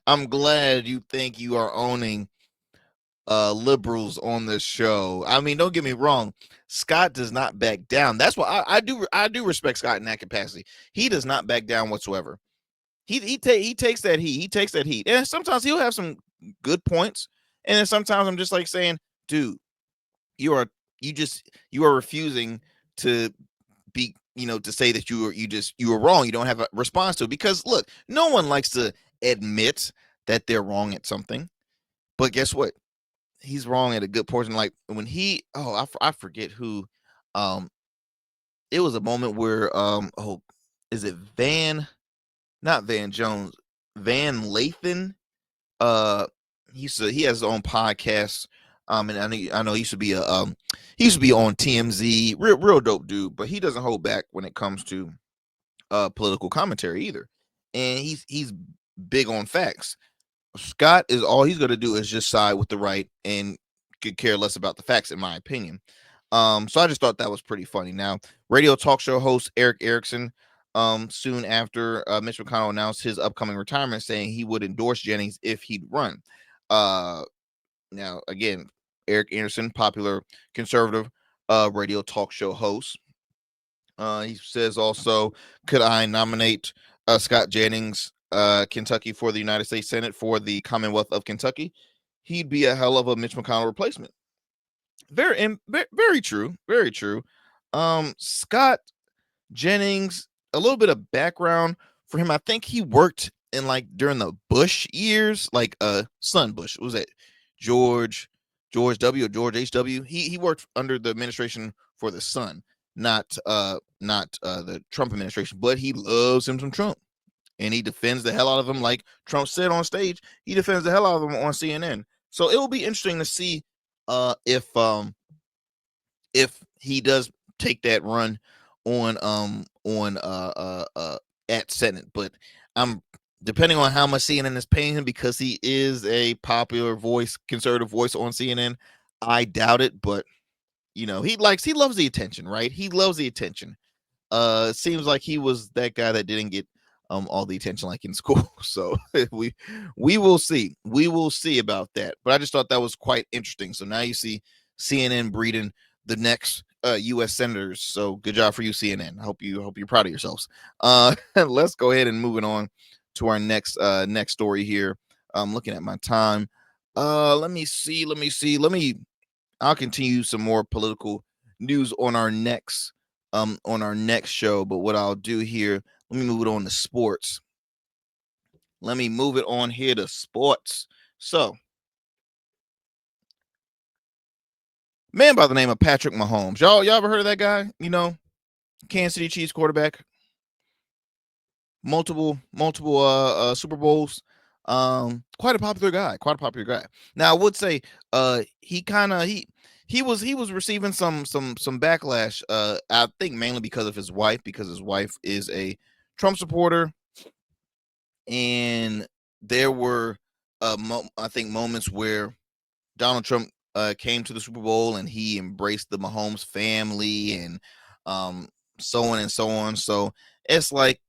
I'm glad you think you are owning liberals on this show. I mean, don't get me wrong. Scott does not back down. That's why I do respect Scott in that capacity. He does not back down whatsoever. He takes that heat. He takes that heat. And sometimes he'll have some good points. And then sometimes I'm just like saying, dude, you are refusing to be, to say that you were wrong. You don't have a response to it, because look, no one likes to admit that they're wrong at something. But guess what? He's wrong at a good portion. Like when I forget who, it was a moment where, is it not Van Jones, Van Lathan? He has his own podcast. And I know he used to be on TMZ, real dope dude, but he doesn't hold back when it comes to political commentary either. And he's big on facts. Scott is all he's going to do is just side with the right and could care less about the facts, in my opinion. So I just thought that was pretty funny. Now, radio talk show host Eric Erickson, soon after Mitch McConnell announced his upcoming retirement, saying he would endorse Jennings if he'd run. Now, again, Eric Anderson, popular conservative radio talk show host. He says also, could I nominate Scott Jennings, Kentucky, for the United States Senate for the Commonwealth of Kentucky? He'd be a hell of a Mitch McConnell replacement. Very true. Very true. Scott Jennings, a little bit of background for him. I think he worked in during the Bush years, son Bush. Was it George W. or George H.W.? He worked under the administration for the son, not the Trump administration, but he loves him some Trump. And he defends the hell out of him, like Trump said on stage. He defends the hell out of him on CNN. So it will be interesting to see if he does take that run on at Senate. But depending on how much CNN is paying him, because he is a popular voice, conservative voice on CNN, I doubt it. But he loves the attention, right? He loves the attention. It seems like he was that guy that didn't get all the attention like in school. So we will see. We will see about that. But I just thought that was quite interesting. So now you see CNN breeding the next U.S. senators. So good job for you, CNN. I hope you're proud of yourselves. Let's go ahead and moving on to our next story here. I'm looking at my time. Let me see. I'll continue some more political news on our next show. But what I'll do here, let me move it on to sports. let me move it on here to sports. So, man by the name of Patrick Mahomes. Y'all ever heard of that guy? You know, Kansas City Chiefs quarterback, multiple Super Bowls. Quite a popular guy. Now, I would say he was receiving some backlash. I think mainly because of his wife, because his wife is a Trump supporter, and there were I think moments where Donald Trump came to the Super Bowl and he embraced the Mahomes family and so on and so on. So it's like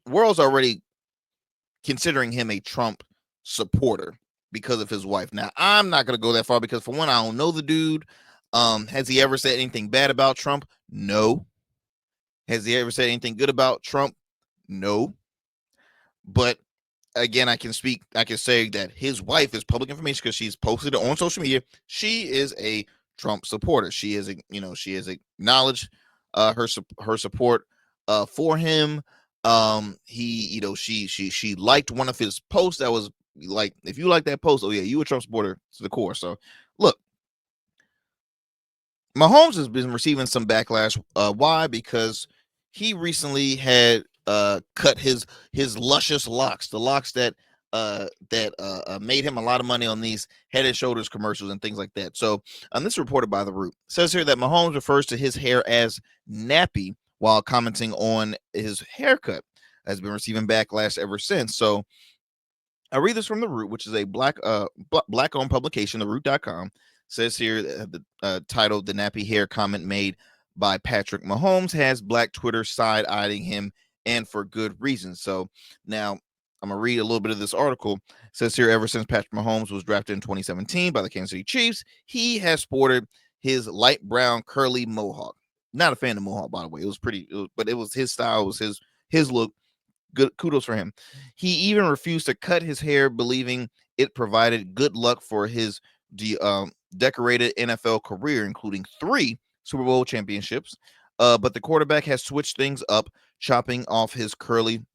world's already considering him a Trump supporter because of his wife. Now, I'm not going to go that far because, for one, I don't know the dude. Has he ever said anything bad about Trump? No. Has he ever said anything good about Trump? No. But again, I can say that his wife is public information because she's posted it on social media. She is a Trump supporter. She has acknowledged her support for him. She liked one of his posts that was like, if you like that post, oh yeah, you a Trump supporter to the core. So look, Mahomes has been receiving some backlash. Why? Because he recently had cut his luscious locks, the locks that made him a lot of money on these Head and Shoulders commercials and things like that. So this is reported by The Root. It says here that Mahomes refers to his hair as nappy while commenting on his haircut. Has been receiving backlash ever since. So I read this from The Root, which is a black-owned publication, theroot.com. Says here the title, "The Nappy Hair Comment Made by Patrick Mahomes Has Black Twitter Side-Eyeing Him, and for Good Reason." So now I'm going to read a little bit of this article. It says here, ever since Patrick Mahomes was drafted in 2017 by the Kansas City Chiefs, he has sported his light brown curly mohawk. Not a fan of mohawk, by the way. But it was his style, it was his look. Good, kudos for him. He even refused to cut his hair, believing it provided good luck for his decorated NFL career, including 3 Super Bowl championships. But the quarterback has switched things up, chopping off his curly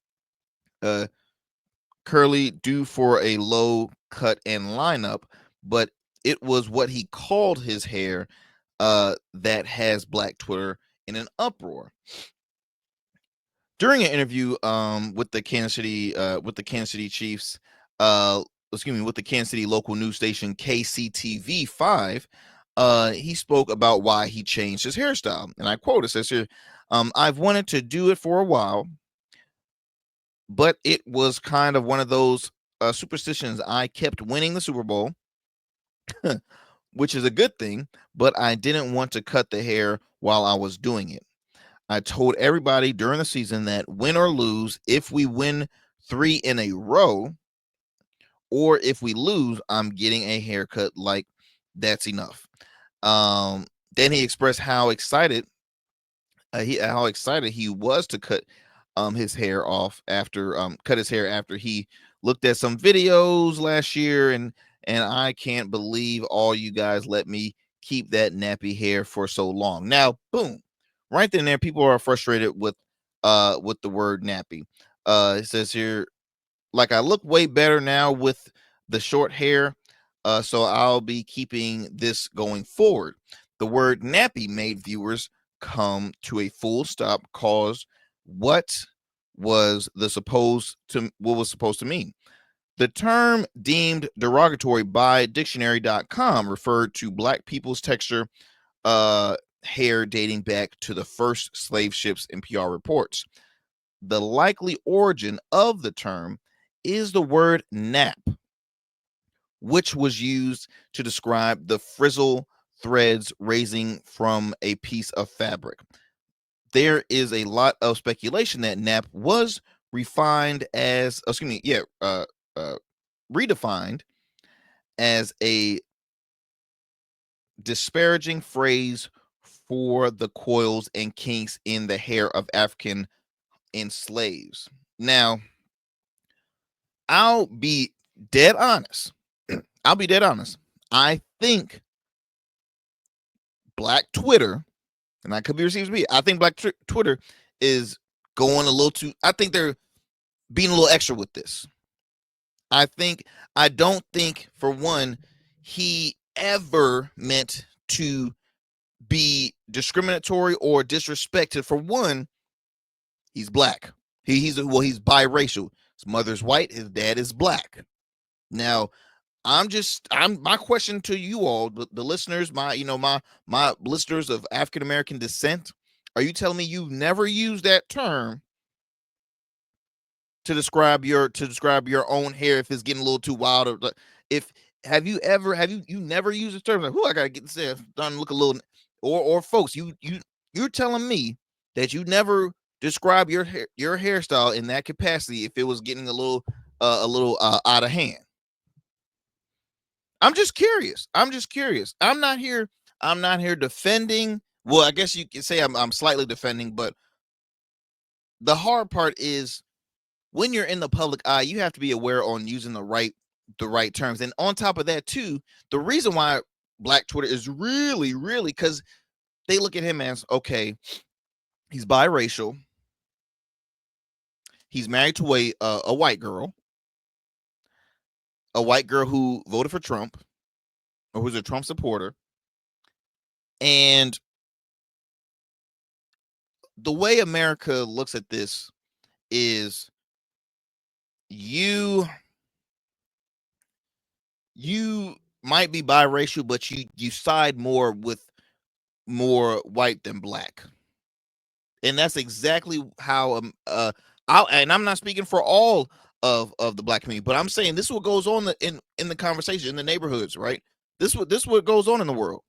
due for a low cut and lineup. But it was what he called his hair that has Black Twitter in an uproar. During an interview with the Kansas City Chiefs, with the Kansas City local news station KCTV5, he spoke about why he changed his hairstyle. And I quote, it says here, "I've wanted to do it for a while, but it was kind of one of those superstitions. I kept winning the Super Bowl, which is a good thing, but I didn't want to cut the hair while I was doing it. I told everybody during the season that win or lose, if we win 3 in a row, or if we lose, I'm getting a haircut. Like, that's enough." Then he expressed how excited he was to cut his hair after he looked at some videos last year, and I can't believe all you guys let me keep that nappy hair for so long. Now, boom, right then and there, people are frustrated with the word nappy. It says here, like, I look way better now with the short hair, so I'll be keeping this going forward. The word nappy made viewers come to a full stop, cause what was supposed to mean. The term, deemed derogatory by dictionary.com, referred to Black people's texture hair dating back to the first slave ships, NPR reports. The likely origin of the term is the word nap, which was used to describe the frizzle threads raising from a piece of fabric. There is a lot of speculation that nap was redefined as a disparaging phrase for the coils and kinks in the hair of African enslaved. Now, I'll be dead honest. I think Black Twitter, and I could be received to me, I think Black Twitter is going a little too, I think they're being a little extra with this. I don't think, for one, he ever meant to be discriminatory or disrespected. For one, he's black. He's biracial. His mother's white, his dad is black. Now, my question to you all, the listeners, my listeners of African American descent, are you telling me you've never used that term to describe your own hair if it's getting a little too wild? Or have you never used the term like, I gotta get this hair done, look a little, or folks, you're telling me that you never describe your hairstyle in that capacity if it was getting a little out of hand? I'm just curious. I'm not here defending. Well, I guess you could say I'm slightly defending, but the hard part is when you're in the public eye, you have to be aware on using the right terms. And on top of that too, the reason why Black Twitter is really, really, because they look at him as, okay, he's biracial. He's married to a white girl. A white girl who voted for Trump, or who's a Trump supporter. And the way America looks at this is you might be biracial, but you side more with more white than black. And that's exactly how and I'm not speaking for all of the black community, but I'm saying this is what goes on in the conversation in the neighborhoods, right? This what goes on in the world.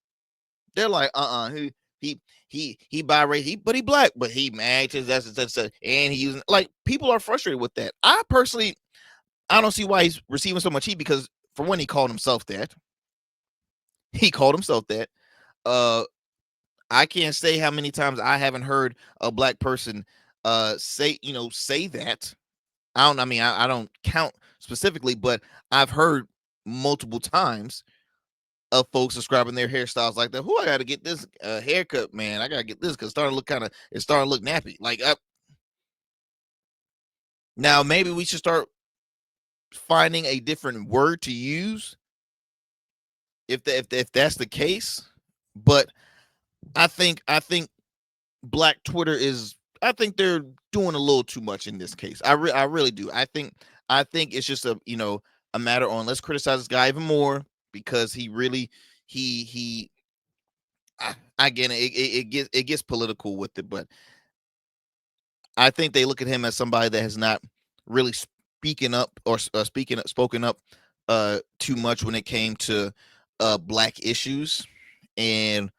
They're like, he biracial, but he black, but he married to that's and he using, like, people are frustrated with that. I don't see why he's receiving so much heat, because for one, he called himself that. I can't say how many times I haven't heard a black person say that. I don't count specifically, but I've heard multiple times of folks describing their hairstyles like that. I got to get this haircut, man. I got to get this because it's starting to look nappy. Like, now maybe we should start finding a different word to use if that's the case. But I think Black Twitter I think they're doing a little too much in this case. I really do. I think it's just a matter on, let's criticize this guy even more, because he really again, it gets political with it. But I think they look at him as somebody that has not really spoken up too much when it came to black issues. And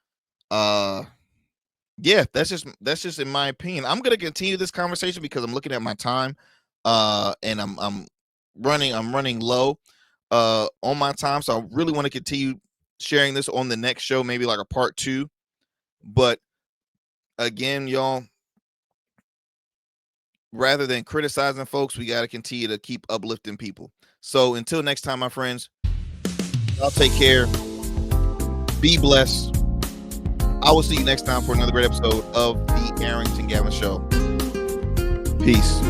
yeah, that's just in my opinion. I'm gonna continue this conversation because I'm looking at my time, and I'm running low on my time, so I really want to continue sharing this on the next show, maybe like a part 2. But again, y'all, rather than criticizing folks, we got to continue to keep uplifting people. So until next time, my friends, y'all take care, be blessed. I will see you next time for another great episode of the Arrington Gavin Show. Peace.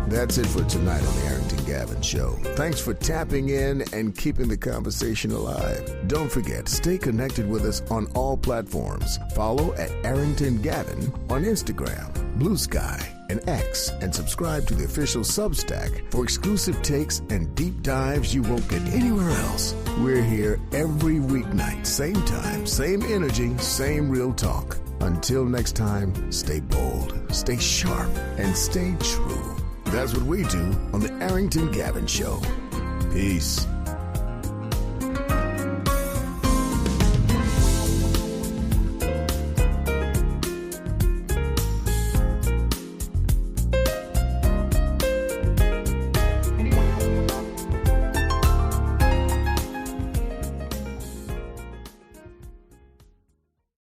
That's it for tonight on the Arrington Gavin Show. Thanks for tapping in and keeping the conversation alive. Don't forget, stay connected with us on all platforms. Follow at Arrington Gavin on Instagram, Blue Sky, and X, and subscribe to the official Substack for exclusive takes and deep dives you won't get anywhere else. We're here every weeknight, same time, same energy, same real talk. Until next time, stay bold, stay sharp, and stay true. That's what we do on the Arrington Gavin Show. Peace.